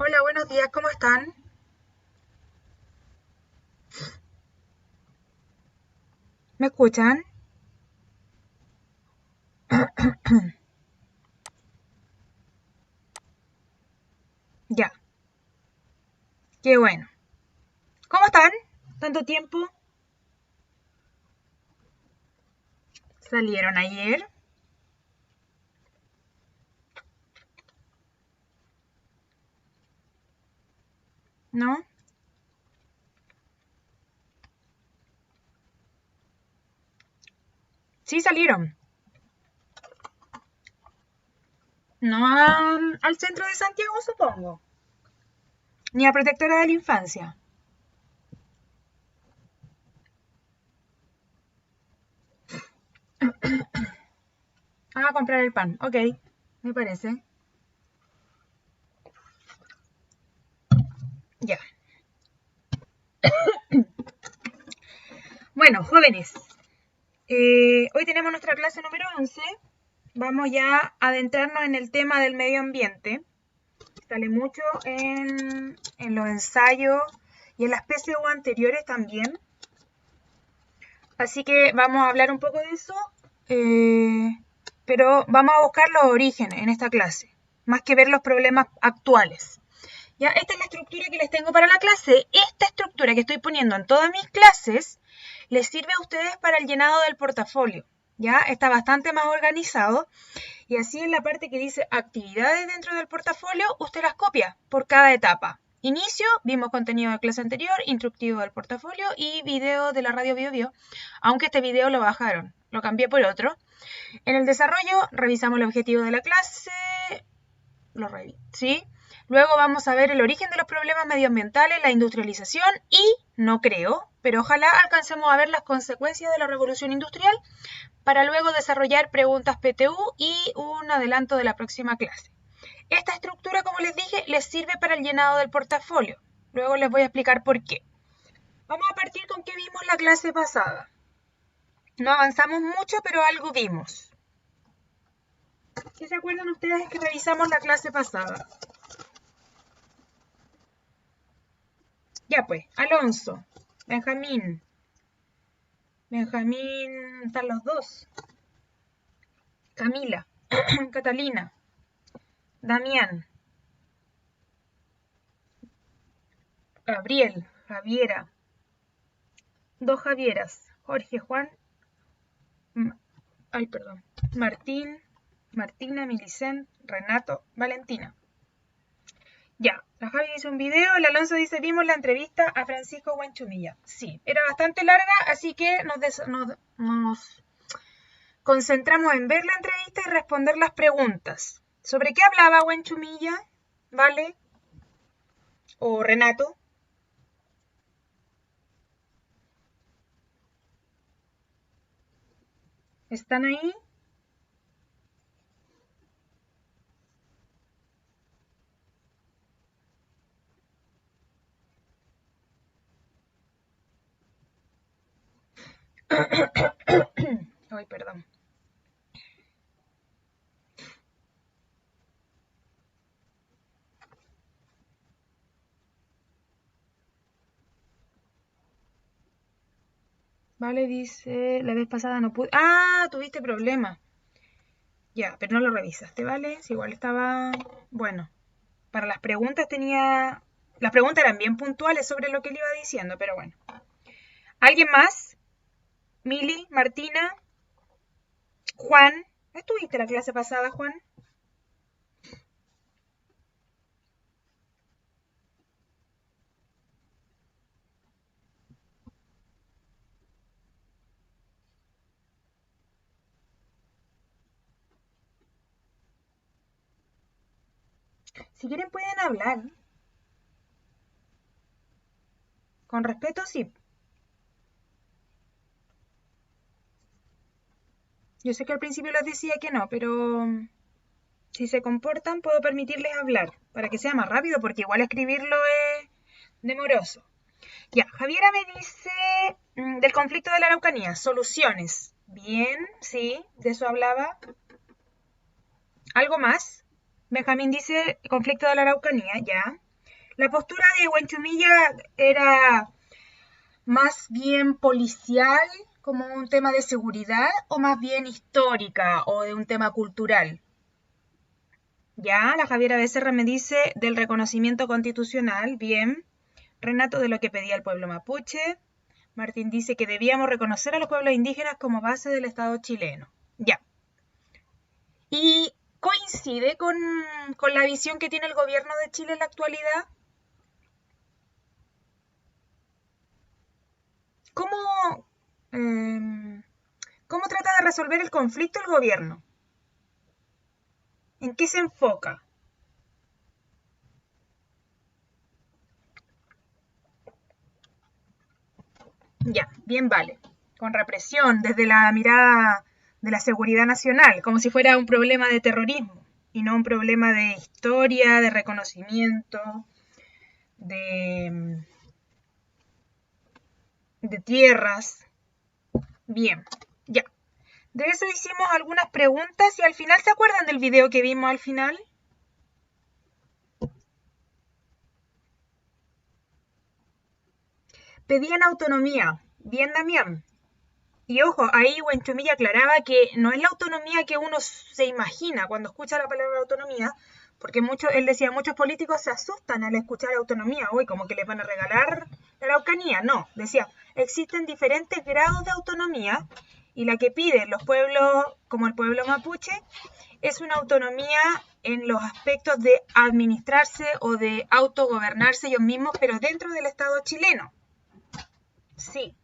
Hola, buenos días, ¿cómo están? ¿Me escuchan? Ya, qué bueno. ¿Cómo están? ¿Tanto tiempo? ¿Salieron ayer? ¿No? Sí salieron. No al centro de Santiago, supongo. Ni a Protectora de la Infancia. Ah, a comprar el pan. Ok, me parece. Ya. Bueno, jóvenes, hoy tenemos nuestra clase número 11. Vamos ya a adentrarnos en el tema del medio ambiente. Sale mucho en los ensayos y en las PSU anteriores también. Así que vamos a hablar un poco de eso, eh, pero vamos a buscar los orígenes en esta clase, más que ver los problemas actuales. Ya, esta es la estructura que les tengo para la clase. Esta estructura que estoy poniendo en todas mis clases les sirve a ustedes para el llenado del portafolio. Ya está bastante más organizado y así en la parte que dice actividades dentro del portafolio, usted las copia por cada etapa. Inicio, vimos contenido de clase anterior, instructivo del portafolio y video de la radio Bio Bio, aunque este video lo bajaron, lo cambié por otro. En el desarrollo, revisamos el objetivo de la clase, ¿sí? Luego vamos a ver el origen de los problemas medioambientales, la industrialización y, no creo, pero ojalá alcancemos a ver las consecuencias de la revolución industrial para luego desarrollar preguntas PTU y un adelanto de la próxima clase. Esta estructura, como les dije, les sirve para el llenado del portafolio. Luego les voy a explicar por qué. Vamos a partir con qué vimos la clase pasada. No avanzamos mucho, pero algo vimos. ¿Qué se acuerdan ustedes que revisamos la clase pasada? Ya pues, Alonso, Benjamín, están los dos. Camila, Catalina, Damián, Gabriel, Javiera, dos Javieras, Jorge, Juan, ay, perdón, Martín, Martina, Milicent, Renato, Valentina. Ya, la Javi hizo un video, el Alonso dice, vimos la entrevista a Francisco Buenchumilla. Sí, era bastante larga, así que nos concentramos en ver la entrevista y responder las preguntas. ¿Sobre qué hablaba Buenchumilla? ¿Vale? ¿O Renato? ¿Están ahí? Ay, perdón. Vale, dice, la vez pasada no pude. Ah, tuviste problemas. Ya, pero no lo revisaste, ¿vale? Si igual estaba... Bueno, para las preguntas tenía... Las preguntas eran bien puntuales sobre lo que le iba diciendo, pero bueno. ¿Alguien más? Mili, Martina, Juan. ¿Estuviste la clase pasada, Juan? Si quieren pueden hablar. Con respeto, sí. Yo sé que al principio les decía que no, pero si se comportan puedo permitirles hablar para que sea más rápido, porque igual escribirlo es demoroso. Ya, Javiera me dice del conflicto de la Araucanía, soluciones. Bien, sí, de eso hablaba. ¿Algo más? Benjamín dice conflicto de la Araucanía, ya. La postura de Huenchumilla era más bien policial, como un tema de seguridad, o más bien histórica o de un tema cultural. Ya, la Javiera Becerra me dice del reconocimiento constitucional, bien. Renato, de lo que pedía el pueblo mapuche. Martín dice que debíamos reconocer a los pueblos indígenas como base del Estado chileno. Ya. Y coincide con la visión que tiene el gobierno de Chile en la actualidad. ¿Cómo, cómo trata de resolver el conflicto el gobierno? ¿En qué se enfoca? Ya, bien vale. Con represión, desde la mirada de la seguridad nacional, como si fuera un problema de terrorismo y no un problema de historia, de reconocimiento, de, de tierras. Bien, ya. De eso hicimos algunas preguntas y al final, ¿se acuerdan del video que vimos al final? Pedían autonomía. Bien, Damián. Y ojo, ahí Huenchumilla aclaraba que no es la autonomía que uno se imagina cuando escucha la palabra autonomía, porque él decía, muchos políticos se asustan al escuchar autonomía, hoy como que les van a regalar la Araucanía. No, decía, existen diferentes grados de autonomía y la que piden los pueblos, como el pueblo mapuche, es una autonomía en los aspectos de administrarse o de autogobernarse ellos mismos, pero dentro del Estado chileno. Sí.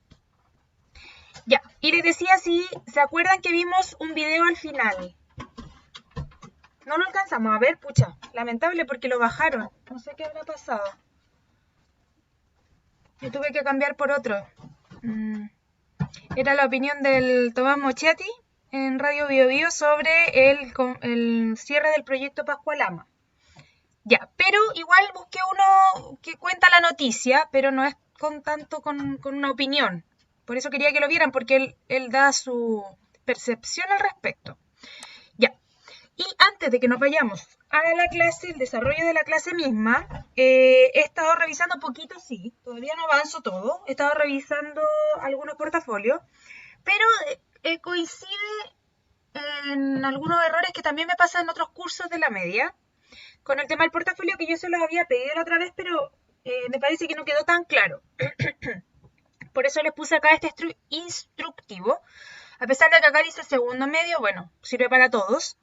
Ya, y les decía si se acuerdan que vimos un video al final. No lo alcanzamos a ver, pucha. Lamentable porque lo bajaron. No sé qué habrá pasado. Yo tuve que cambiar por otro. Era la opinión del Tomás Mochetti en Radio Bio Bio sobre el cierre del proyecto Pascualama. Ya, pero igual busqué uno que cuenta la noticia, pero no es con una opinión. Por eso quería que lo vieran, porque él da su percepción al respecto. Ya. Y antes de que nos vayamos a la clase, el desarrollo de la clase misma, he estado revisando un poquito, sí, todavía no avanzo todo, he estado revisando algunos portafolios, pero coincide en algunos errores que también me pasan en otros cursos de la media, con el tema del portafolio que yo se los había pedido la otra vez, pero me parece que no quedó tan claro. Por eso les puse acá este instructivo, a pesar de que acá dice segundo medio, bueno, sirve para todos.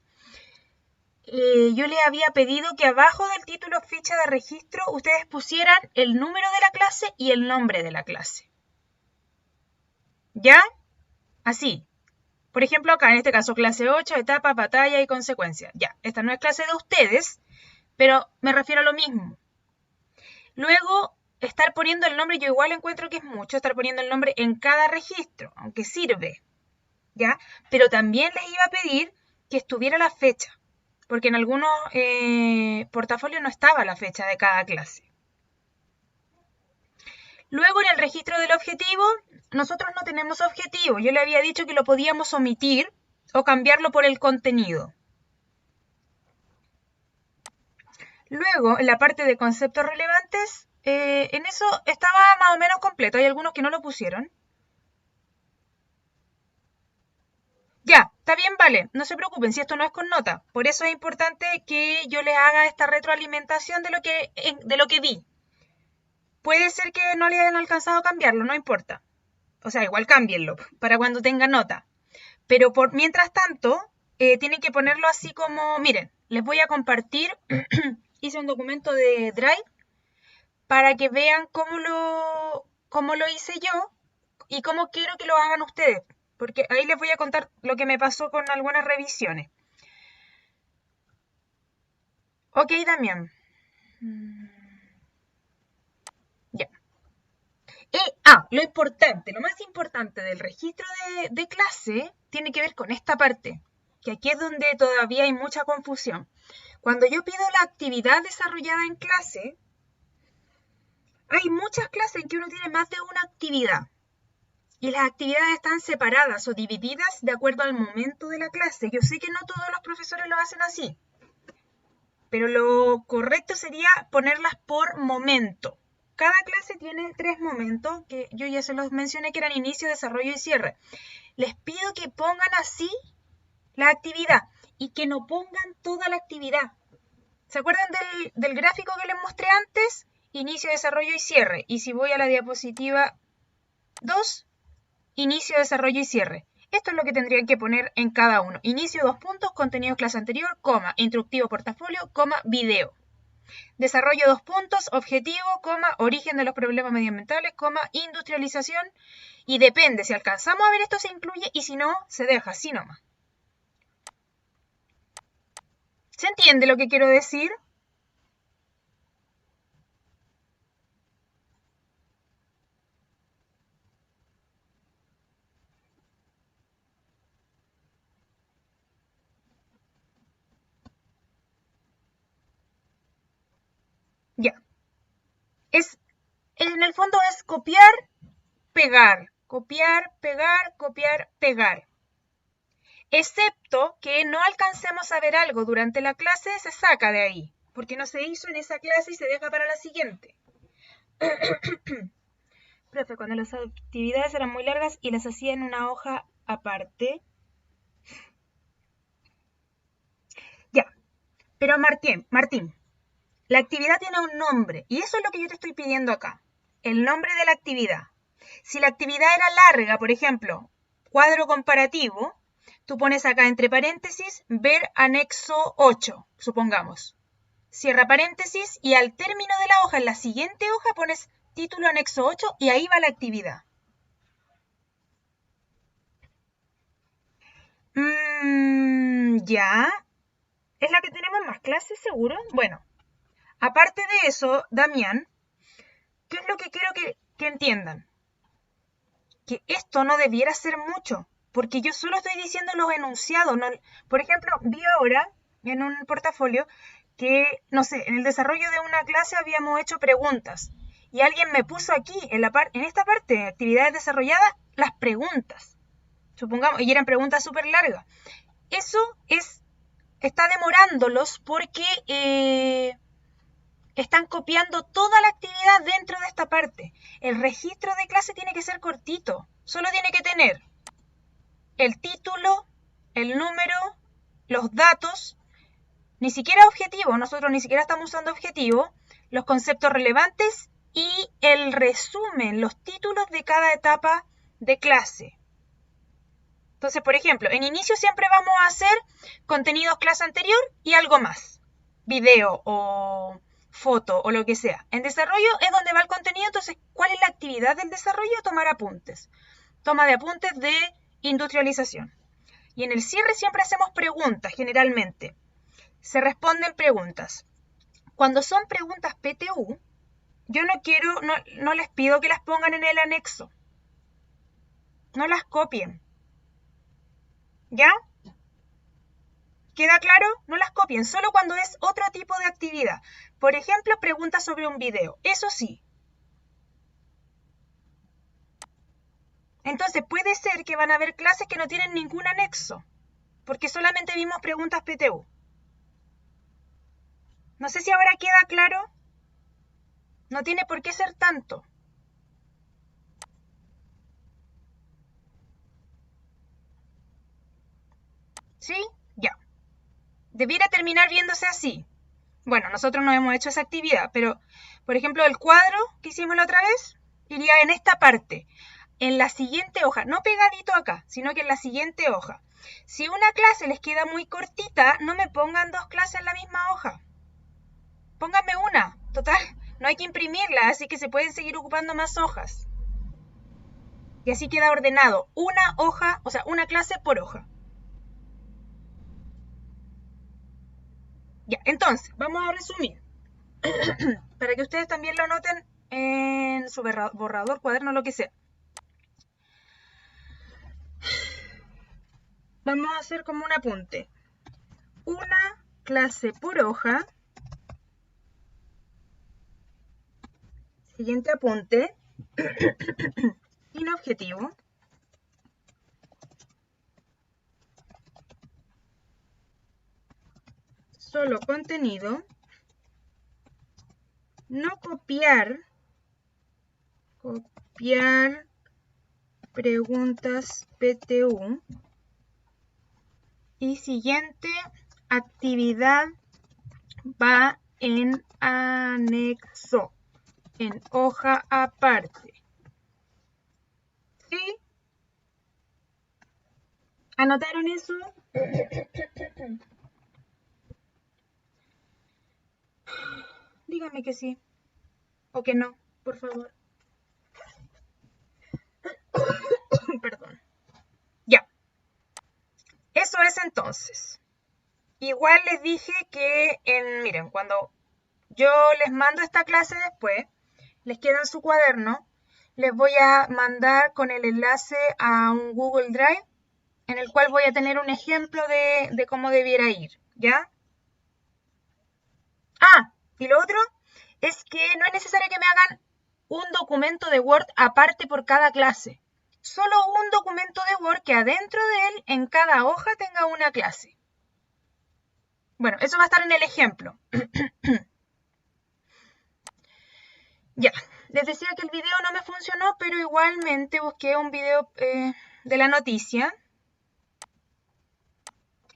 Yo les había pedido que abajo del título ficha de registro ustedes pusieran el número de la clase y el nombre de la clase. ¿Ya? Así. Por ejemplo, acá en este caso clase 8, etapa, batalla y consecuencia. Ya, esta no es clase de ustedes, pero me refiero a lo mismo. Luego, estar poniendo el nombre, yo igual encuentro que es mucho, estar poniendo el nombre en cada registro, aunque sirve. ¿Ya? Pero también les iba a pedir que estuviera la fecha, porque en algunos portafolios no estaba la fecha de cada clase. Luego, en el registro del objetivo, nosotros no tenemos objetivo. Yo le había dicho que lo podíamos omitir o cambiarlo por el contenido. Luego, en la parte de conceptos relevantes, en eso estaba más o menos completo. Hay algunos que no lo pusieron. Ya, está bien, vale. No se preocupen si esto no es con nota. Por eso es importante que yo les haga esta retroalimentación de lo que vi. Puede ser que no le hayan alcanzado a cambiarlo, no importa. O sea, igual cámbienlo para cuando tenga nota. Pero mientras tanto, tienen que ponerlo así como, miren, les voy a compartir, hice un documento de Drive para que vean cómo lo hice yo y cómo quiero que lo hagan ustedes. Porque ahí les voy a contar lo que me pasó con algunas revisiones. Ok, Damián. Ya. Lo importante, lo más importante del registro de clase tiene que ver con esta parte, que aquí es donde todavía hay mucha confusión. Cuando yo pido la actividad desarrollada en clase, hay muchas clases en que uno tiene más de una actividad. Y las actividades están separadas o divididas de acuerdo al momento de la clase. Yo sé que no todos los profesores lo hacen así. pero lo correcto sería ponerlas por momento. Cada clase tiene 3 momentos, que yo ya se los mencioné, que eran inicio, desarrollo y cierre. Les pido que pongan así la actividad y que no pongan toda la actividad. ¿Se acuerdan del gráfico que les mostré antes? Inicio, desarrollo y cierre. Y si voy a la diapositiva 2, inicio, desarrollo y cierre. Esto es lo que tendrían que poner en cada uno. Inicio, 2 puntos, contenido clase anterior, coma, instructivo portafolio, coma, video. Desarrollo, 2 puntos, objetivo, coma, origen de los problemas medioambientales, coma, industrialización. Y depende, si alcanzamos a ver esto se incluye y si no, se deja así nomás. ¿Se entiende lo que quiero decir? Ya. En el fondo es copiar, pegar, copiar, pegar, copiar, pegar. Excepto que no alcancemos a ver algo durante la clase, se saca de ahí, porque no se hizo en esa clase y se deja para la siguiente. Profe, cuando las actividades eran muy largas y las hacía en una hoja aparte. Ya, pero Martín, la actividad tiene un nombre y eso es lo que yo te estoy pidiendo acá. El nombre de la actividad. Si la actividad era larga, por ejemplo, cuadro comparativo, tú pones acá entre paréntesis, ver anexo 8, supongamos. Cierra paréntesis y al término de la hoja, en la siguiente hoja, pones título anexo 8 y ahí va la actividad. Ya. ¿Es la que tenemos más clases, seguro? Bueno, aparte de eso, Damián, ¿qué es lo que quiero que entiendan? Que esto no debiera ser mucho, porque yo solo estoy diciendo los enunciados. No, por ejemplo, vi ahora en un portafolio que, no sé, en el desarrollo de una clase habíamos hecho preguntas y alguien me puso aquí, en esta parte, actividades desarrolladas, las preguntas. Supongamos, y eran preguntas súper largas. Eso está demorándolos porque están copiando toda la actividad dentro de esta parte. El registro de clase tiene que ser cortito. Solo tiene que tener el título, el número, los datos, ni siquiera objetivo, nosotros ni siquiera estamos usando objetivo, los conceptos relevantes y el resumen, los títulos de cada etapa de clase. Entonces, por ejemplo, en inicio siempre vamos a hacer contenidos clase anterior y algo más. Video o foto o lo que sea. En desarrollo es donde va el contenido, entonces, ¿cuál es la actividad del desarrollo? Tomar apuntes. Toma de apuntes de industrialización. Y en el cierre siempre hacemos preguntas, generalmente. Se responden preguntas. Cuando son preguntas PTU, yo no les pido que las pongan en el anexo. No las copien. ¿Ya? ¿Queda claro? No las copien, solo cuando es otro tipo de actividad. Por ejemplo, preguntas sobre un video. Eso sí. Entonces puede ser que van a haber clases que no tienen ningún anexo, porque solamente vimos preguntas PTU. No sé si ahora queda claro. No tiene por qué ser tanto. ¿Sí? Ya. Debiera terminar viéndose así. Bueno, nosotros no hemos hecho esa actividad, pero, por ejemplo, el cuadro que hicimos la otra vez iría en esta parte. En la siguiente hoja, no pegadito acá, sino que en la siguiente hoja. Si una clase les queda muy cortita, no me pongan 2 clases en la misma hoja. Pónganme una. Total, no hay que imprimirla, así que se pueden seguir ocupando más hojas. Y así queda ordenado. Una hoja, o sea, una clase por hoja. Ya, entonces, vamos a resumir. Para que ustedes también lo noten en su borrador, cuaderno, lo que sea. Vamos a hacer como un apunte. Una clase por hoja. Siguiente apunte. Inobjetivo. solo contenido, no copiar preguntas PTU y siguiente actividad va en anexo, en hoja aparte. ¿Sí? ¿Anotaron eso? Dígame que sí o que no, por favor. Perdón. Ya. Eso es entonces. Igual les dije que, miren, cuando yo les mando esta clase después, les queda en su cuaderno, les voy a mandar con el enlace a un Google Drive en el cual voy a tener un ejemplo de cómo debiera ir, ¿ya? Ah, y lo otro es que no es necesario que me hagan un documento de Word aparte por cada clase. Solo un documento de Word que adentro de él, en cada hoja, tenga una clase. Bueno, eso va a estar en el ejemplo. Ya, les decía que el video no me funcionó, pero igualmente busqué un video de la noticia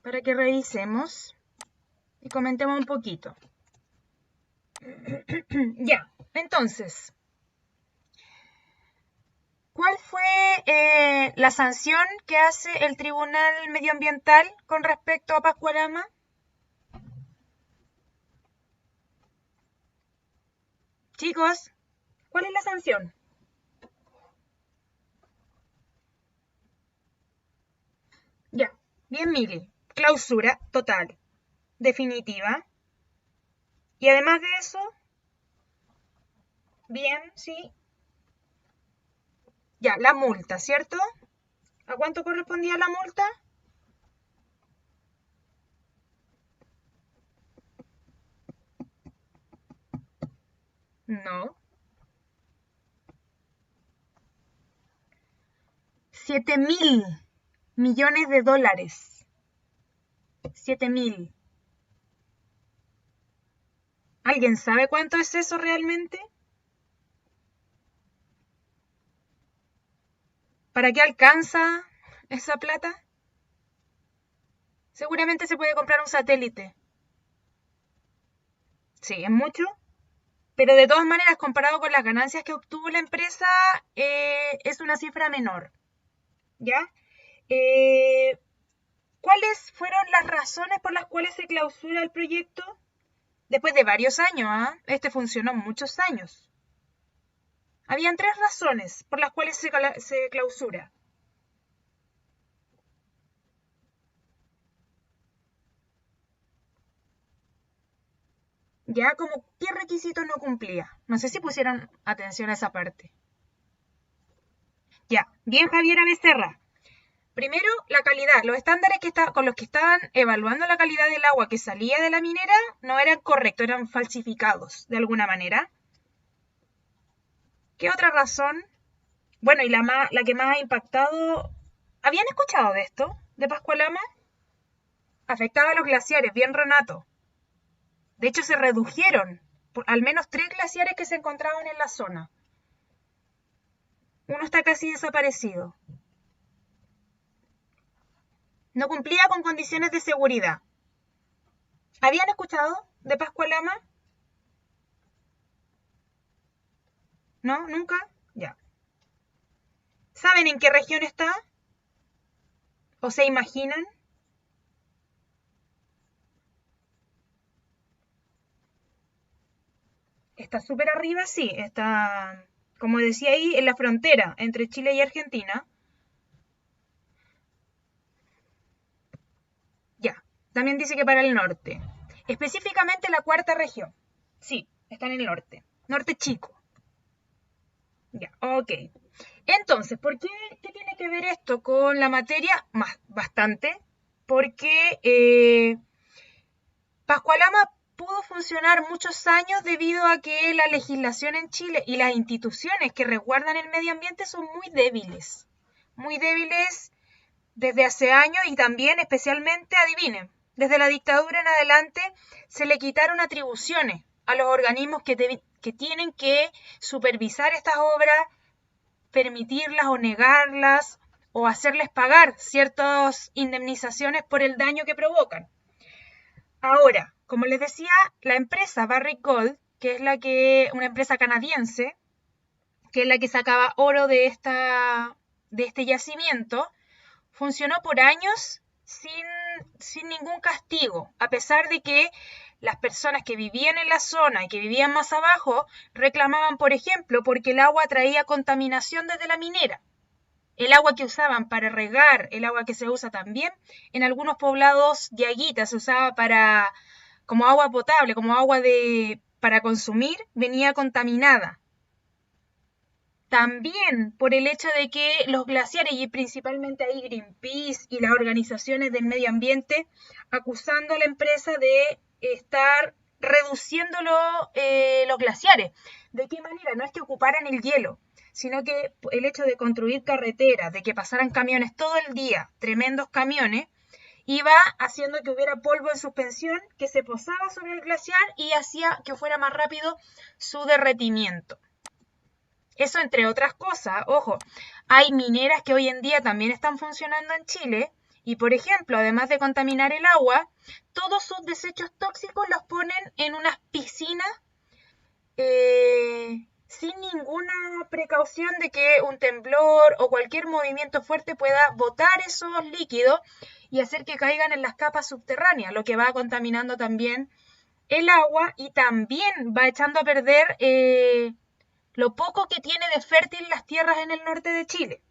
para que revisemos y comentemos un poquito. Ya, entonces, ¿cuál fue la sanción que hace el Tribunal Medioambiental con respecto a Pascualama? Chicos, ¿cuál es la sanción? Ya, bien mire, clausura total, definitiva. Y además de eso, bien, sí. Ya, la multa, ¿cierto? ¿A cuánto correspondía la multa? No. 7.000 millones de dólares. 7.000. ¿Alguien sabe cuánto es eso realmente? ¿Para qué alcanza esa plata? Seguramente se puede comprar un satélite. Sí, es mucho. Pero de todas maneras, comparado con las ganancias que obtuvo la empresa, es una cifra menor. ¿Ya? ¿Cuáles fueron las razones por las cuales se clausura el proyecto? Después de varios años, ¿ah? Este funcionó muchos años. Habían 3 razones por las cuales se clausura. Ya, como qué requisitos no cumplía. No sé si pusieron atención a esa parte. Ya, bien Javiera Becerra. Primero, la calidad. Los estándares con los que estaban evaluando la calidad del agua que salía de la minera no eran correctos, eran falsificados de alguna manera. ¿Qué otra razón? Bueno, y la que más ha impactado... ¿Habían escuchado de esto? ¿De Pascualama? Afectaba a los glaciares, bien Renato. De hecho, se redujeron por al menos 3 glaciares que se encontraban en la zona. Uno está casi desaparecido. No cumplía con condiciones de seguridad. ¿Habían escuchado de Pascualama? ¿No? ¿Nunca? Ya. ¿Saben en qué región está? ¿O se imaginan? Está súper arriba, sí. Está, como decía ahí, en la frontera entre Chile y Argentina. Ya. También dice que para el norte. Específicamente la 4ª región. Sí, está en el norte. Norte chico. Ya, ok. Entonces, ¿qué tiene que ver esto con la materia? Bastante. Porque Pascualama pudo funcionar muchos años debido a que la legislación en Chile y las instituciones que resguardan el medio ambiente son muy débiles. Muy débiles desde hace años y también especialmente, adivinen, desde la dictadura en adelante, se le quitaron atribuciones a los organismos que tienen que supervisar estas obras, permitirlas o negarlas o hacerles pagar ciertas indemnizaciones por el daño que provocan. Ahora, como les decía, la empresa Barrick Gold, que es una empresa canadiense, que es la que sacaba oro de este yacimiento, funcionó por años sin ningún castigo, a pesar de que las personas que vivían en la zona y que vivían más abajo reclamaban, por ejemplo, porque el agua traía contaminación desde la minera. El agua que usaban para regar, el agua que se usa también en algunos poblados de Aguita, se usaba como agua potable, como agua para consumir, venía contaminada. También por el hecho de que los glaciares, y principalmente ahí Greenpeace y las organizaciones del medio ambiente, acusando a la empresa de estar reduciendo los glaciares. ¿De qué manera? No es que ocuparan el hielo, sino que el hecho de construir carreteras, de que pasaran camiones todo el día, tremendos camiones, iba haciendo que hubiera polvo en suspensión que se posaba sobre el glaciar y hacía que fuera más rápido su derretimiento. Eso entre otras cosas, ojo, hay mineras que hoy en día también están funcionando en Chile y, por ejemplo, además de contaminar el agua, todos sus desechos tóxicos los ponen en unas piscinas sin ninguna precaución de que un temblor o cualquier movimiento fuerte pueda botar esos líquidos y hacer que caigan en las capas subterráneas, lo que va contaminando también el agua y también va echando a perder lo poco que tiene de fértil las tierras en el norte de Chile.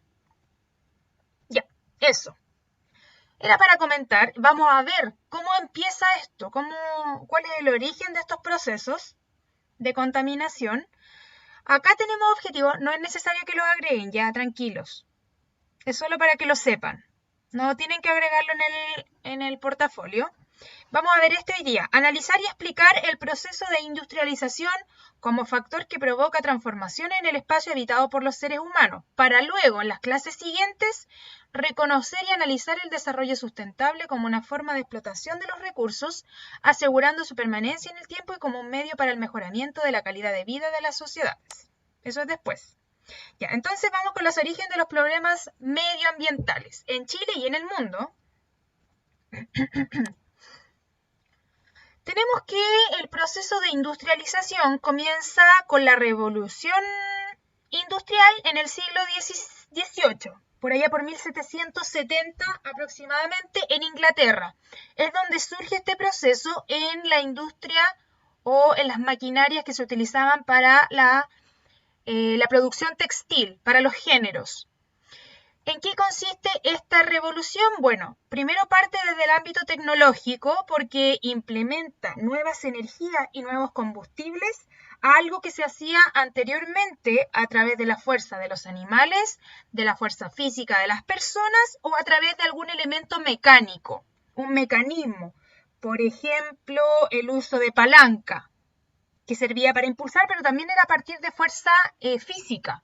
Ya, eso. Era para comentar, vamos a ver cómo empieza esto, cuál es el origen de estos procesos de contaminación. Acá tenemos objetivos, no es necesario que los agreguen, ya tranquilos. Es solo para que lo sepan. No tienen que agregarlo en el portafolio. Vamos a ver hoy día. Analizar y explicar el proceso de industrialización como factor que provoca transformaciones en el espacio habitado por los seres humanos, para luego, en las clases siguientes, reconocer y analizar el desarrollo sustentable como una forma de explotación de los recursos, asegurando su permanencia en el tiempo y como un medio para el mejoramiento de la calidad de vida de las sociedades. Eso es después. Ya, entonces vamos con los orígenes de los problemas medioambientales en Chile y en el mundo. Tenemos que el proceso de industrialización comienza con la revolución industrial en el siglo XVIII, por allá por 1770 aproximadamente en Inglaterra. Es donde surge este proceso en la industria o en las maquinarias que se utilizaban para la producción textil, para los géneros. ¿En qué consiste esta revolución? Bueno, primero parte desde el ámbito tecnológico porque implementa nuevas energías y nuevos combustibles a algo que se hacía anteriormente a través de la fuerza de los animales, de la fuerza física de las personas o a través de algún elemento mecánico, un mecanismo. Por ejemplo, el uso de palanca, que servía para impulsar, pero también era a partir de fuerza física.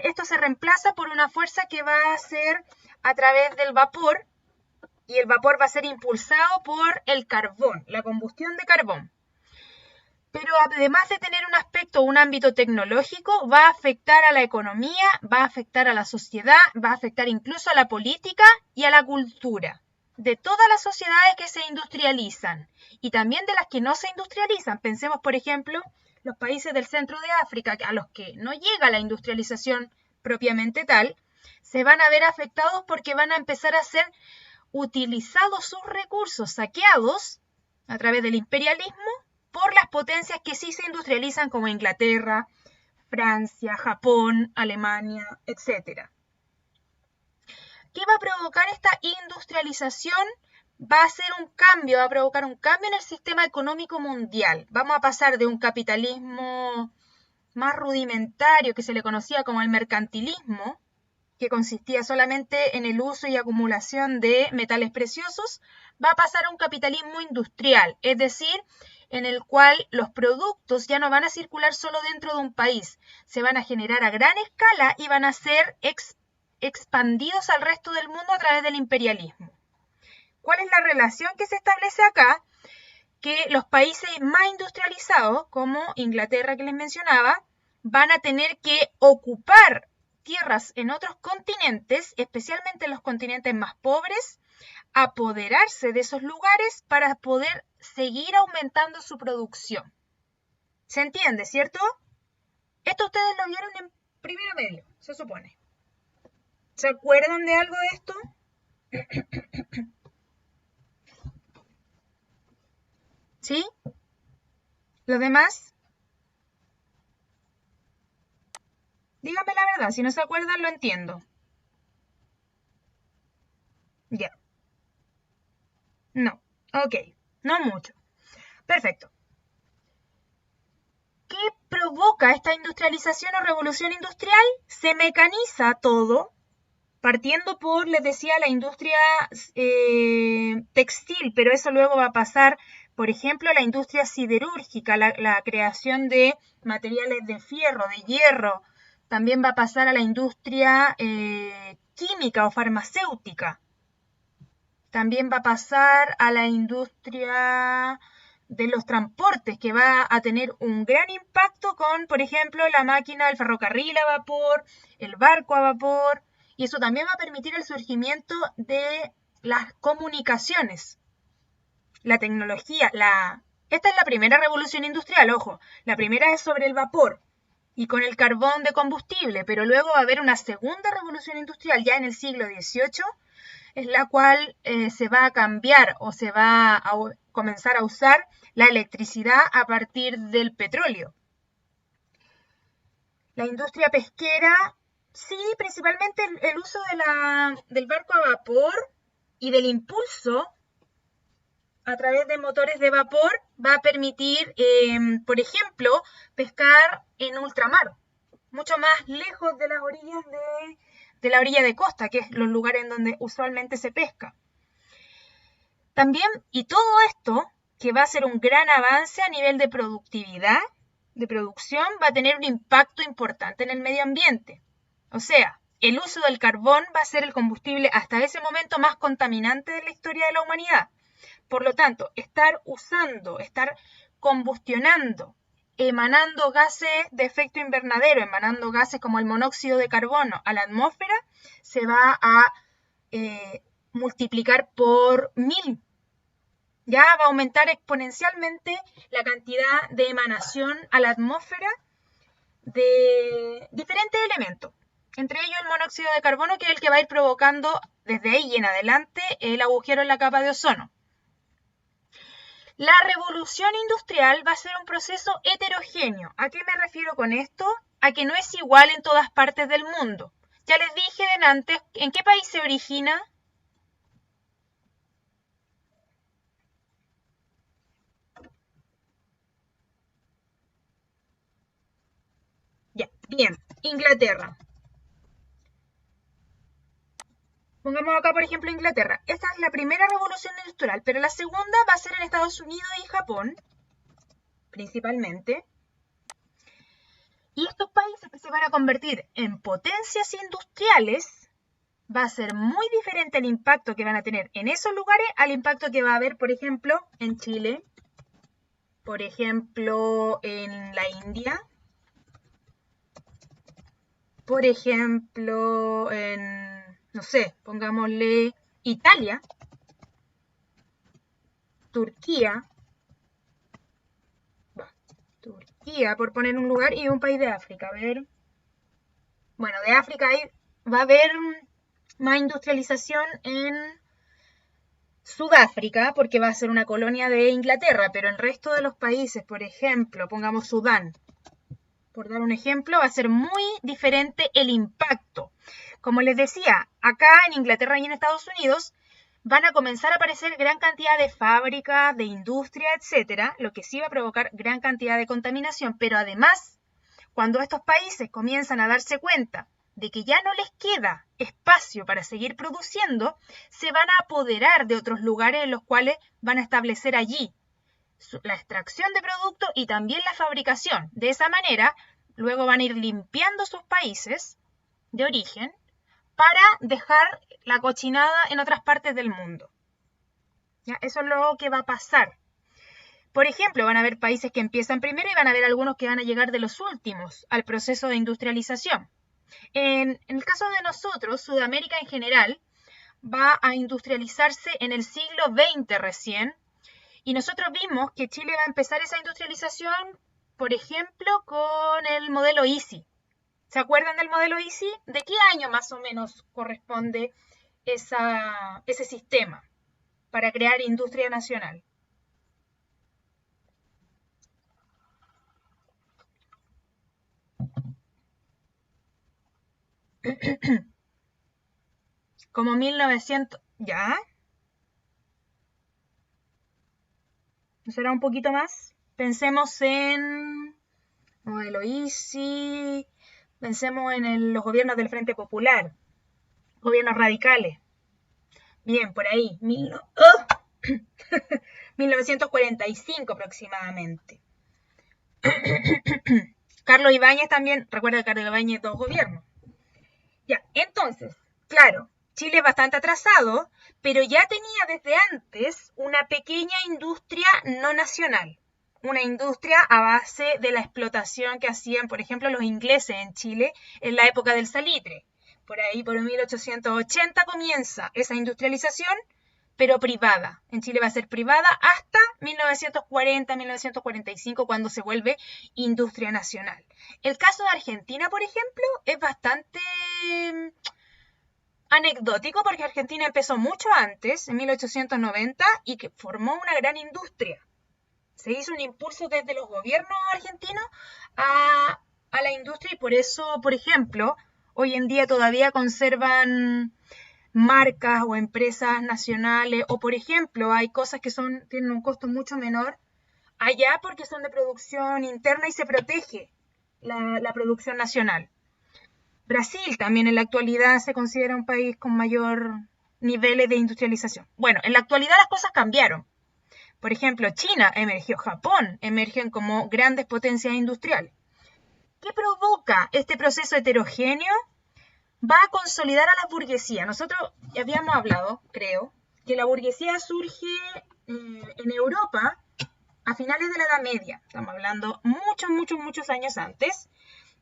Esto se reemplaza por una fuerza que va a ser a través del vapor y el vapor va a ser impulsado por el carbón, la combustión de carbón. Pero además de tener un aspecto, un ámbito tecnológico, va a afectar a la economía, va a afectar a la sociedad, va a afectar incluso a la política y a la cultura de todas las sociedades que se industrializan y también de las que no se industrializan. Pensemos, por ejemplo, los países del centro de África, a los que no llega la industrialización propiamente tal, se van a ver afectados porque van a empezar a ser utilizados sus recursos saqueados a través del imperialismo por las potencias que sí se industrializan como Inglaterra, Francia, Japón, Alemania, etc. ¿Qué va a provocar esta industrialización? Va a provocar un cambio en el sistema económico mundial. Vamos a pasar de un capitalismo más rudimentario que se le conocía como el mercantilismo, que consistía solamente en el uso y acumulación de metales preciosos, va a pasar a un capitalismo industrial, es decir, en el cual los productos ya no van a circular solo dentro de un país, se van a generar a gran escala y van a ser expandidos al resto del mundo a través del imperialismo. ¿Cuál es la relación que se establece acá? Que los países más industrializados, como Inglaterra que les mencionaba, van a tener que ocupar tierras en otros continentes, especialmente en los continentes más pobres, apoderarse de esos lugares para poder seguir aumentando su producción. ¿Se entiende, cierto? Esto ustedes lo vieron en primero medio, se supone. ¿Se acuerdan de algo de esto? ¿Sí? ¿Los demás? Díganme la verdad, si no se acuerdan lo entiendo. Ya. No. Ok. No mucho. Perfecto. ¿Qué provoca esta industrialización o revolución industrial? Se mecaniza todo, partiendo por, les decía, la industria textil, pero eso luego va a pasar, por ejemplo, a la industria siderúrgica, la creación de materiales de fierro, de hierro. También va a pasar a la industria química o farmacéutica. También va a pasar a la industria de los transportes, que va a tener un gran impacto con, por ejemplo, la máquina del ferrocarril a vapor, el barco a vapor, y eso también va a permitir el surgimiento de las comunicaciones, la tecnología. Esta es la primera revolución industrial, ojo, la primera es sobre el vapor y con el carbón de combustible, pero luego va a haber una segunda revolución industrial ya en el siglo XVIII, es la cual se va a cambiar o se va a comenzar a usar la electricidad a partir del petróleo. La industria pesquera, sí, principalmente el uso del barco a vapor y del impulso a través de motores de vapor va a permitir, por ejemplo, pescar en ultramar, mucho más lejos de las orillas de la orilla de costa, que es los lugares en donde usualmente se pesca. También, y todo esto, que va a ser un gran avance a nivel de productividad, de producción, va a tener un impacto importante en el medio ambiente. O sea, el uso del carbón va a ser el combustible hasta ese momento más contaminante de la historia de la humanidad. Por lo tanto, estar combustionando, emanando gases de efecto invernadero, emanando gases como el monóxido de carbono a la atmósfera, se va a multiplicar por 1000. Ya va a aumentar exponencialmente la cantidad de emanación a la atmósfera de diferentes elementos. Entre ellos el monóxido de carbono, que es el que va a ir provocando desde ahí y en adelante el agujero en la capa de ozono. La revolución industrial va a ser un proceso heterogéneo. ¿A qué me refiero con esto? A que no es igual en todas partes del mundo. Ya les dije antes, ¿en qué país se origina? Ya, bien, Inglaterra. Pongamos acá, por ejemplo, Inglaterra. Esta es la primera revolución industrial, pero la segunda va a ser en Estados Unidos y Japón, principalmente. Y estos países que se van a convertir en potencias industriales, va a ser muy diferente el impacto que van a tener en esos lugares al impacto que va a haber, por ejemplo, en Chile, por ejemplo, en la India, por ejemplo, en, no sé, pongámosle Italia, Turquía, por poner un lugar, y un país de África. A ver. Bueno, de África va a haber más industrialización en Sudáfrica, porque va a ser una colonia de Inglaterra, pero el resto de los países, por ejemplo, pongamos Sudán, por dar un ejemplo, va a ser muy diferente el impacto. Como les decía, acá en Inglaterra y en Estados Unidos van a comenzar a aparecer gran cantidad de fábricas, de industria, etcétera, lo que sí va a provocar gran cantidad de contaminación, pero además, cuando estos países comienzan a darse cuenta de que ya no les queda espacio para seguir produciendo, se van a apoderar de otros lugares en los cuales van a establecer allí la extracción de productos y también la fabricación. De esa manera, luego van a ir limpiando sus países de origen para dejar la cochinada en otras partes del mundo. ¿Ya? Eso es lo que va a pasar. Por ejemplo, van a haber países que empiezan primero y van a haber algunos que van a llegar de los últimos al proceso de industrialización. En el caso de nosotros, Sudamérica en general, va a industrializarse en el siglo XX recién, y nosotros vimos que Chile va a empezar esa industrialización, por ejemplo, con el modelo Easy. ¿Se acuerdan del modelo Easy? ¿De qué año más o menos corresponde ese sistema para crear industria nacional? Como 1900, ¿ya? ¿No será un poquito más? Pensemos en modelo Easy, pensemos en los gobiernos del Frente Popular, gobiernos radicales. Bien, por ahí, 1945 aproximadamente. Carlos Ibáñez también, recuerda que Carlos Ibáñez dos gobiernos. Ya, entonces, claro, Chile es bastante atrasado, pero ya tenía desde antes una pequeña industria no nacional. Una industria a base de la explotación que hacían, por ejemplo, los ingleses en Chile en la época del salitre. Por ahí, por 1880 comienza esa industrialización, pero privada. En Chile va a ser privada hasta 1940, 1945, cuando se vuelve industria nacional. El caso de Argentina, por ejemplo, es bastante anecdótico porque Argentina empezó mucho antes, en 1890, y que formó una gran industria. Se hizo un impulso desde los gobiernos argentinos a la industria y por eso, por ejemplo, hoy en día todavía conservan marcas o empresas nacionales, o por ejemplo, hay cosas que tienen un costo mucho menor allá porque son de producción interna y se protege la producción nacional. Brasil también en la actualidad se considera un país con mayor niveles de industrialización. Bueno, en la actualidad las cosas cambiaron. Por ejemplo, China emergió, Japón emergen como grandes potencias industriales. ¿Qué provoca este proceso heterogéneo? Va a consolidar a la burguesía. Nosotros ya habíamos hablado, creo, que la burguesía surge en Europa a finales de la Edad Media. Estamos hablando muchos años antes.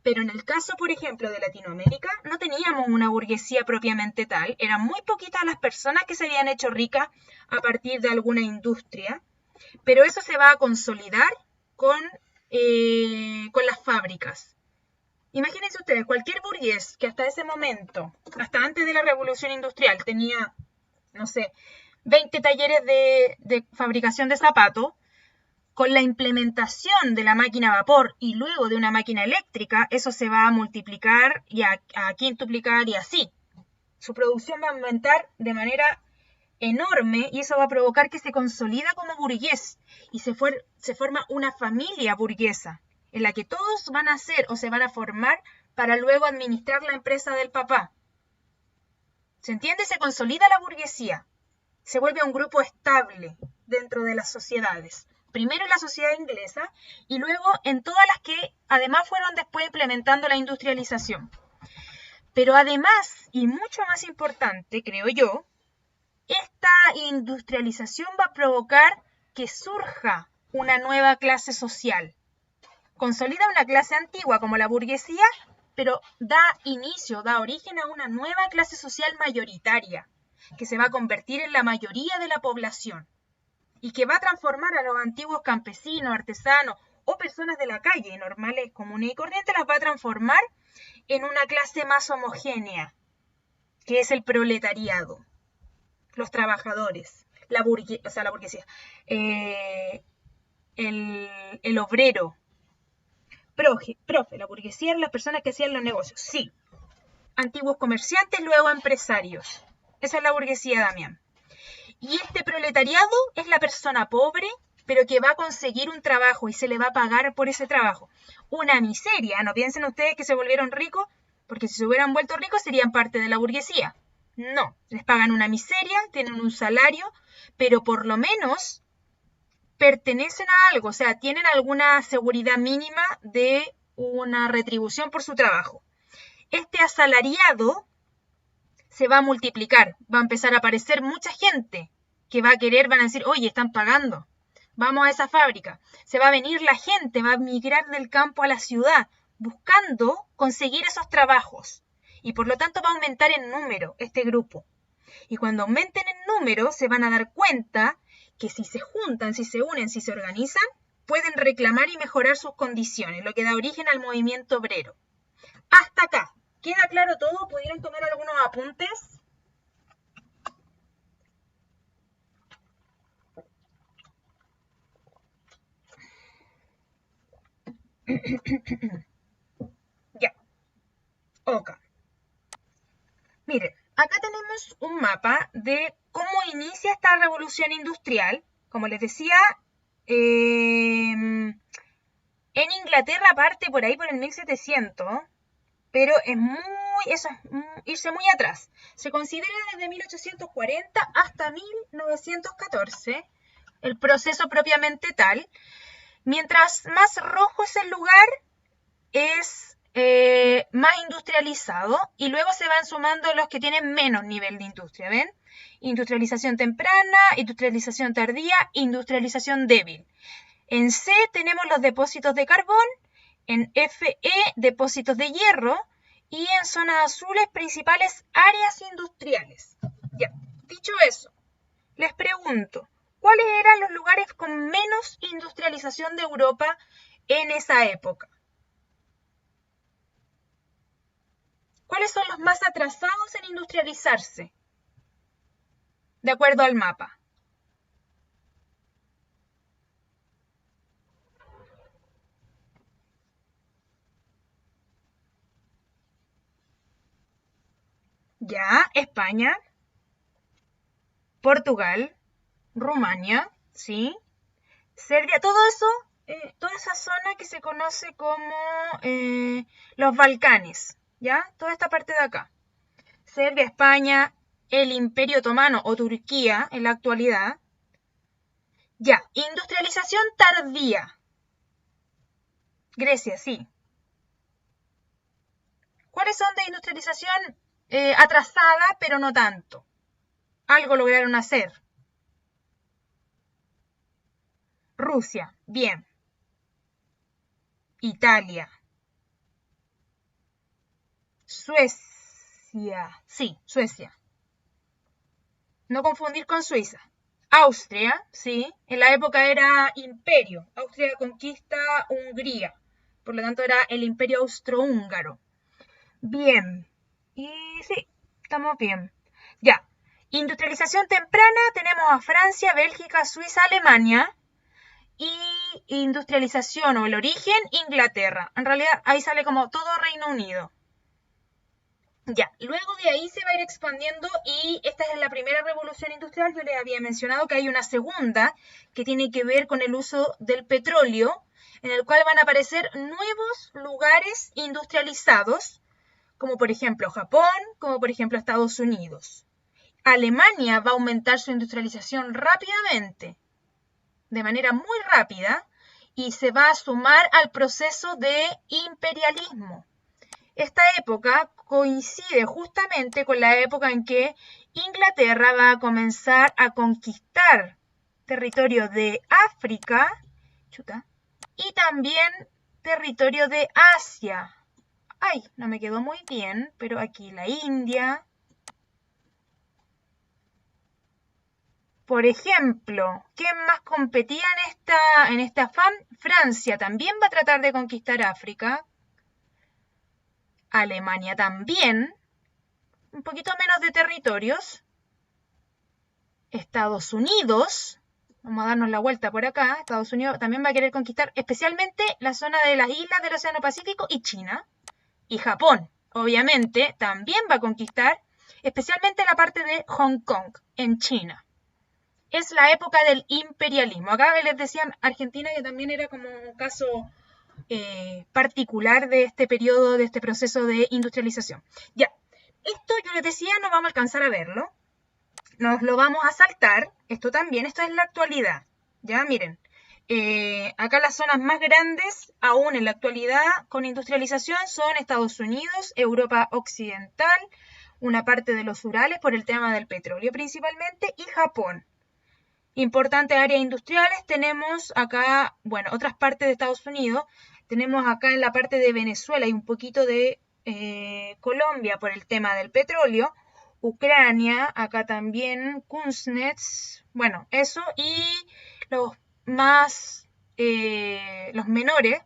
Pero en el caso, por ejemplo, de Latinoamérica, no teníamos una burguesía propiamente tal. Eran muy poquitas las personas que se habían hecho ricas a partir de alguna industria. Pero eso se va a consolidar con las fábricas. Imagínense ustedes, cualquier burgués que hasta ese momento, hasta antes de la revolución industrial, tenía, no sé, 20 talleres de fabricación de zapatos, con la implementación de la máquina a vapor y luego de una máquina eléctrica, eso se va a multiplicar y a quintuplicar y así. Su producción va a aumentar de manera enorme y eso va a provocar que se consolida como burgués y se forma una familia burguesa en la que todos van a ser o se van a formar para luego administrar la empresa del papá. ¿Se entiende? Se consolida la burguesía. Se vuelve un grupo estable dentro de las sociedades. Primero en la sociedad inglesa y luego en todas las que además fueron después implementando la industrialización. Pero además, y mucho más importante, creo yo, esta industrialización va a provocar que surja una nueva clase social. Consolida una clase antigua como la burguesía, pero da origen a una nueva clase social mayoritaria, que se va a convertir en la mayoría de la población y que va a transformar a los antiguos campesinos, artesanos o personas de la calle, normales, comunes y corrientes, las va a transformar en una clase más homogénea, que es el proletariado, los trabajadores, la burguesía, el obrero, profe, la burguesía eran las personas que hacían los negocios, sí, antiguos comerciantes, luego empresarios, esa es la burguesía, Damián. Y este proletariado es la persona pobre, pero que va a conseguir un trabajo y se le va a pagar por ese trabajo. Una miseria, no piensen ustedes que se volvieron ricos, porque si se hubieran vuelto ricos serían parte de la burguesía. No, les pagan una miseria, tienen un salario, pero por lo menos pertenecen a algo, o sea, tienen alguna seguridad mínima de una retribución por su trabajo. Este asalariado se va a multiplicar, va a empezar a aparecer mucha gente que va a querer, van a decir, oye, están pagando, vamos a esa fábrica. Se va a venir la gente, va a migrar del campo a la ciudad, buscando conseguir esos trabajos. Y por lo tanto va a aumentar en número este grupo. Y cuando aumenten en número, se van a dar cuenta que si se juntan, si se unen, si se organizan, pueden reclamar y mejorar sus condiciones, lo que da origen al movimiento obrero. Hasta acá. ¿Queda claro todo? ¿Pudieron tomar algunos apuntes? Ya. Ok. Miren, acá tenemos un mapa de cómo inicia esta revolución industrial. Como les decía, en Inglaterra parte por ahí por el 1700, pero eso es irse muy atrás. Se considera desde 1840 hasta 1914 el proceso propiamente tal. Mientras más rojo es el lugar, es más industrializado, y luego se van sumando los que tienen menos nivel de industria, ¿ven? Industrialización temprana, industrialización tardía, industrialización débil. En C tenemos los depósitos de carbón, en FE depósitos de hierro, y en zonas azules principales áreas industriales. Ya, dicho eso, les pregunto, ¿cuáles eran los lugares con menos industrialización de Europa en esa época? ¿Cuáles son los más atrasados en industrializarse? De acuerdo al mapa. Ya, España, Portugal, Rumania, ¿sí? Serbia, todo eso, toda esa zona que se conoce como los Balcanes, ¿ya? Toda esta parte de acá. Serbia, España, el Imperio Otomano o Turquía en la actualidad. Ya, industrialización tardía. Grecia, sí. ¿Cuáles son de industrialización atrasada, pero no tanto? Algo lograron hacer. Rusia, bien. Italia. Suecia, sí, Suecia. No confundir con Suiza. Austria, sí, en la época era imperio. Austria conquista Hungría, por lo tanto era el imperio austrohúngaro. Bien, y sí, estamos bien. Ya, industrialización temprana tenemos a Francia, Bélgica, Suiza, Alemania. Y industrialización o el origen, Inglaterra. En realidad ahí sale como todo Reino Unido. Ya, luego de ahí se va a ir expandiendo, y esta es la primera revolución industrial. Yo les había mencionado que hay una segunda que tiene que ver con el uso del petróleo, en el cual van a aparecer nuevos lugares industrializados, como por ejemplo Japón, como por ejemplo Estados Unidos. Alemania va a aumentar su industrialización rápidamente, de manera muy rápida, y se va a sumar al proceso de imperialismo. Esta época coincide justamente con la época en que Inglaterra va a comenzar a conquistar territorio de África, y también territorio de Asia. Ay, no me quedó muy bien, pero aquí la India. Por ejemplo, ¿quién más competía en este afán? Francia también va a tratar de conquistar África. Alemania también, un poquito menos de territorios. Estados Unidos, vamos a darnos la vuelta por acá, Estados Unidos también va a querer conquistar especialmente la zona de las islas del Océano Pacífico y China. Y Japón, obviamente, también va a conquistar especialmente la parte de Hong Kong, en China. Es la época del imperialismo. Acá les decían Argentina, que también era como un caso particular de este periodo, de este proceso de industrialización. Ya, esto yo les decía, no vamos a alcanzar a verlo. Nos lo vamos a saltar. Esto también, esto es la actualidad. Ya, miren. Acá las zonas más grandes aún en la actualidad con industrialización son Estados Unidos, Europa Occidental, una parte de los Urales por el tema del petróleo principalmente, y Japón. Importantes áreas industriales tenemos acá, bueno, otras partes de Estados Unidos. Tenemos acá en la parte de Venezuela y un poquito de Colombia por el tema del petróleo. Ucrania, acá también Kuznets, bueno, eso. Y los más, los menores,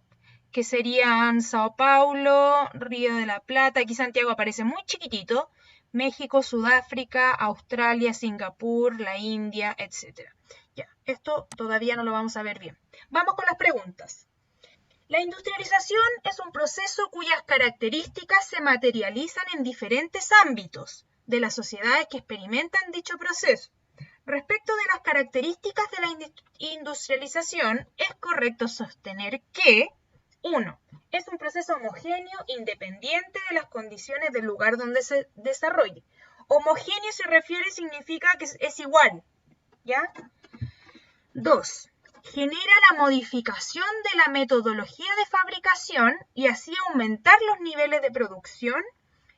que serían Sao Paulo, Río de la Plata. Aquí Santiago aparece muy chiquitito. México, Sudáfrica, Australia, Singapur, la India, etc. Ya, esto todavía no lo vamos a ver bien. Vamos con las preguntas. La industrialización es un proceso cuyas características se materializan en diferentes ámbitos de las sociedades que experimentan dicho proceso. Respecto de las características de la industrialización, es correcto sostener que 1. Es un proceso homogéneo independiente de las condiciones del lugar donde se desarrolle. Homogéneo significa que es igual, ¿ya? 2. Genera la modificación de la metodología de fabricación y así aumentar los niveles de producción.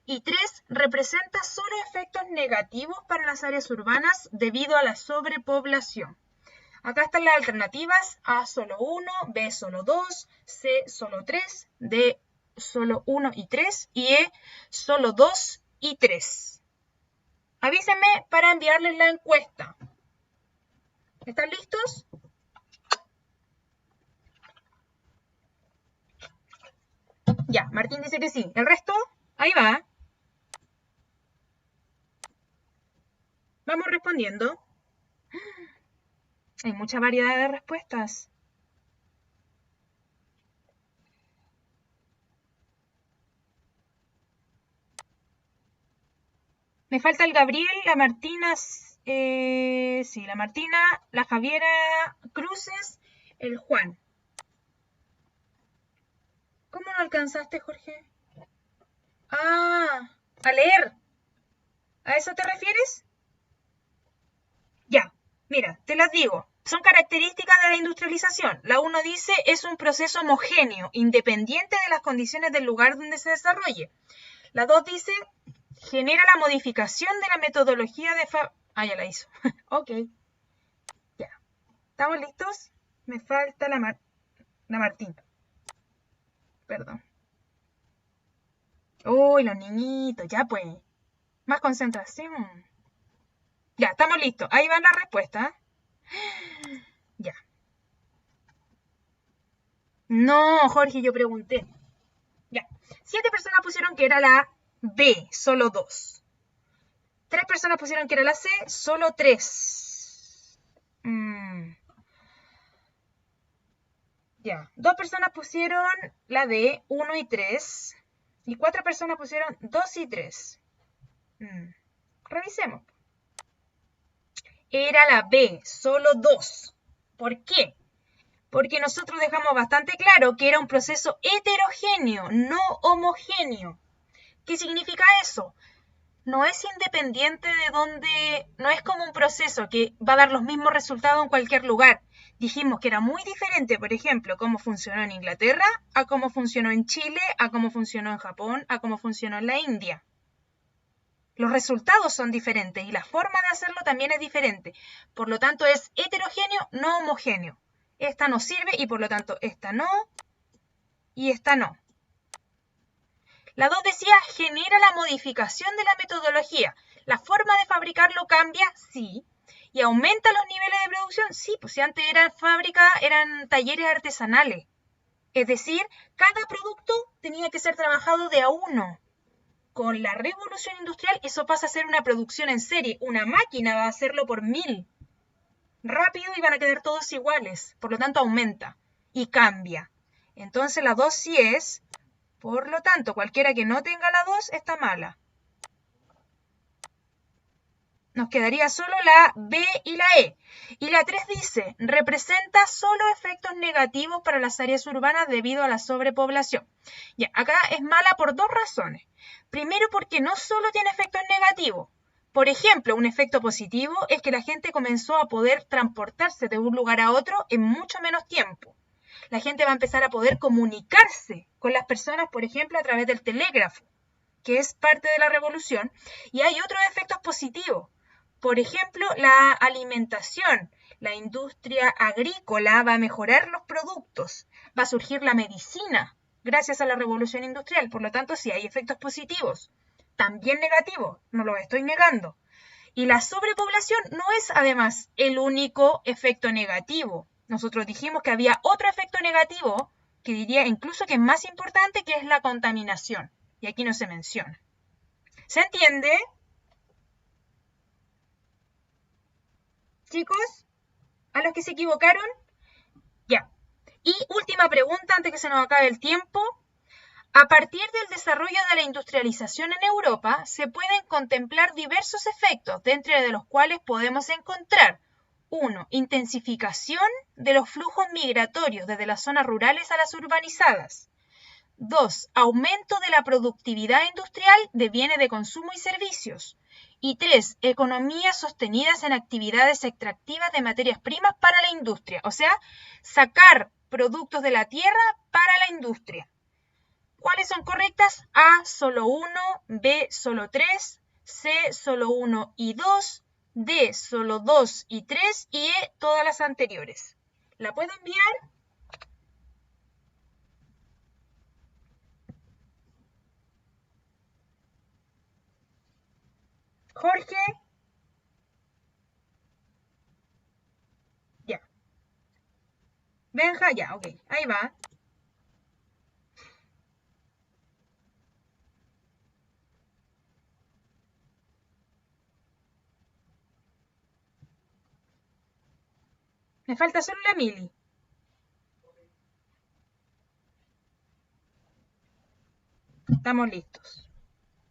Y 3. Representa solo efectos negativos para las áreas urbanas debido a la sobrepoblación. Acá están las alternativas: A solo 1, B solo 2, C solo 3, D solo 1 y 3 y E solo 2 y 3. Avísenme para enviarles la encuesta. ¿Están listos? Ya, Martín dice que sí. ¿El resto? Ahí va. Vamos respondiendo. Hay mucha variedad de respuestas. Me falta el Gabriel, la Martina, sí, la Martina, la Javiera Cruces, el Juan. ¿Cómo no alcanzaste, Jorge? Ah, a leer. ¿A eso te refieres? Ya, mira, te las digo. Son características de la industrialización. La 1 dice es un proceso homogéneo, independiente de las condiciones del lugar donde se desarrolle. La 2 dice genera la modificación de la metodología de Ah, ya la hizo. Ok. Ya. ¿Estamos listos? Me falta la Martín. Perdón. Uy, los niñitos, ya pues. Más concentración. Ya, estamos listos. Ahí van las respuestas. Ya. No, Jorge, yo pregunté. Ya. 7 personas pusieron que era la B, solo 2. 3 personas pusieron que era la C, solo 3. Ya. 2 personas pusieron la D, 1 y 3. Y 4 personas pusieron 2 y 3. Revisemos. Era la B, solo 2. ¿Por qué? Porque nosotros dejamos bastante claro que era un proceso heterogéneo, no homogéneo. ¿Qué significa eso? No es independiente de donde, no es como un proceso que va a dar los mismos resultados en cualquier lugar. Dijimos que era muy diferente, por ejemplo, cómo funcionó en Inglaterra, a cómo funcionó en Chile, a cómo funcionó en Japón, a cómo funcionó en la India. Los resultados son diferentes y la forma de hacerlo también es diferente. Por lo tanto, es heterogéneo, no homogéneo. Esta no sirve y por lo tanto esta no y esta no. La 2 decía, genera la modificación de la metodología. ¿La forma de fabricarlo cambia? Sí. ¿Y aumenta los niveles de producción? Sí, pues si antes eran fábricas, eran talleres artesanales. Es decir, cada producto tenía que ser trabajado de a uno. Con la revolución industrial eso pasa a ser una producción en serie. Una máquina va a hacerlo por 1000. Rápido y van a quedar todos iguales. Por lo tanto, aumenta y cambia. Entonces la 2 sí es. Por lo tanto, cualquiera que no tenga la 2 está mala. Nos quedaría solo la B y la E. Y la 3 dice, representa solo efectos negativos para las áreas urbanas debido a la sobrepoblación. Ya, acá es mala por 2 razones. Primero, porque no solo tiene efectos negativos. Por ejemplo, un efecto positivo es que la gente comenzó a poder transportarse de un lugar a otro en mucho menos tiempo. La gente va a empezar a poder comunicarse con las personas, por ejemplo, a través del telégrafo, que es parte de la revolución. Y hay otros efectos positivos. Por ejemplo, la alimentación. La industria agrícola va a mejorar los productos, va a surgir la medicina gracias a la revolución industrial. Por lo tanto, sí hay efectos positivos, también negativos, no lo estoy negando. Y la sobrepoblación no es además el único efecto negativo. Nosotros dijimos que había otro efecto negativo que diría incluso que es más importante, que es la contaminación. Y aquí no se menciona. ¿Se entiende? Chicos, a los que se equivocaron, ya. Y última pregunta antes que se nos acabe el tiempo. A partir del desarrollo de la industrialización en Europa, se pueden contemplar diversos efectos, dentro de los cuales podemos encontrar 1. Intensificación de los flujos migratorios desde las zonas rurales a las urbanizadas. 2. Aumento de la productividad industrial de bienes de consumo y servicios. Y 3. Economías sostenidas en actividades extractivas de materias primas para la industria. O sea, sacar productos de la tierra para la industria. ¿Cuáles son correctas? A, solo 1, B, solo 3, C, solo 1 y 2, D, solo 2 y 3 y E, todas las anteriores. ¿La puedo enviar? Jorge. Ya. Benja, ya, ok. Ahí va. Me falta solo la Mili. Estamos listos.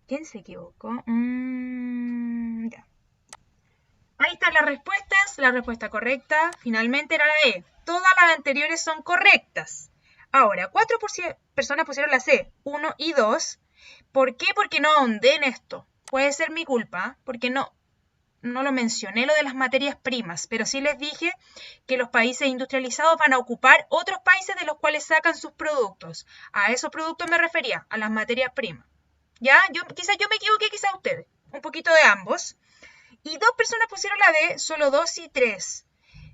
¿Quién se equivocó? Ya. Ahí están las respuestas. La respuesta correcta finalmente era la E. Todas las anteriores son correctas. Ahora, 4 personas pusieron la C, 1 y 2. ¿Por qué? Porque no ahondé en esto. Puede ser mi culpa, porque no lo mencioné lo de las materias primas, pero sí les dije que los países industrializados van a ocupar otros países de los cuales sacan sus productos. A esos productos me refería, a las materias primas. ¿Ya? Quizás yo me equivoqué, quizás ustedes. Un poquito de ambos. Y 2 personas pusieron la D, solo 2 y 3.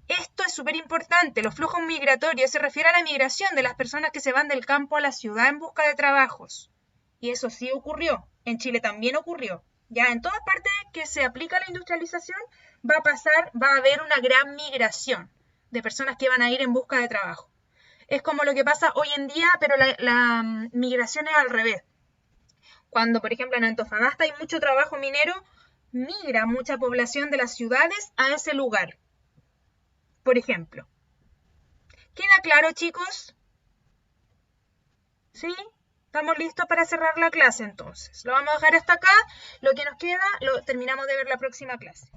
Esto es súper importante. Los flujos migratorios se refiere a la migración de las personas que se van del campo a la ciudad en busca de trabajos. Y eso sí ocurrió. En Chile también ocurrió. Ya en todas partes que se aplica la industrialización va a haber una gran migración de personas que van a ir en busca de trabajo. Es como lo que pasa hoy en día, pero la migración es al revés. Cuando, por ejemplo, en Antofagasta hay mucho trabajo minero, migra mucha población de las ciudades a ese lugar. Por ejemplo. ¿Queda claro, chicos? ¿Sí? Estamos listos para cerrar la clase entonces. Lo vamos a dejar hasta acá. Lo que nos queda lo terminamos de ver la próxima clase.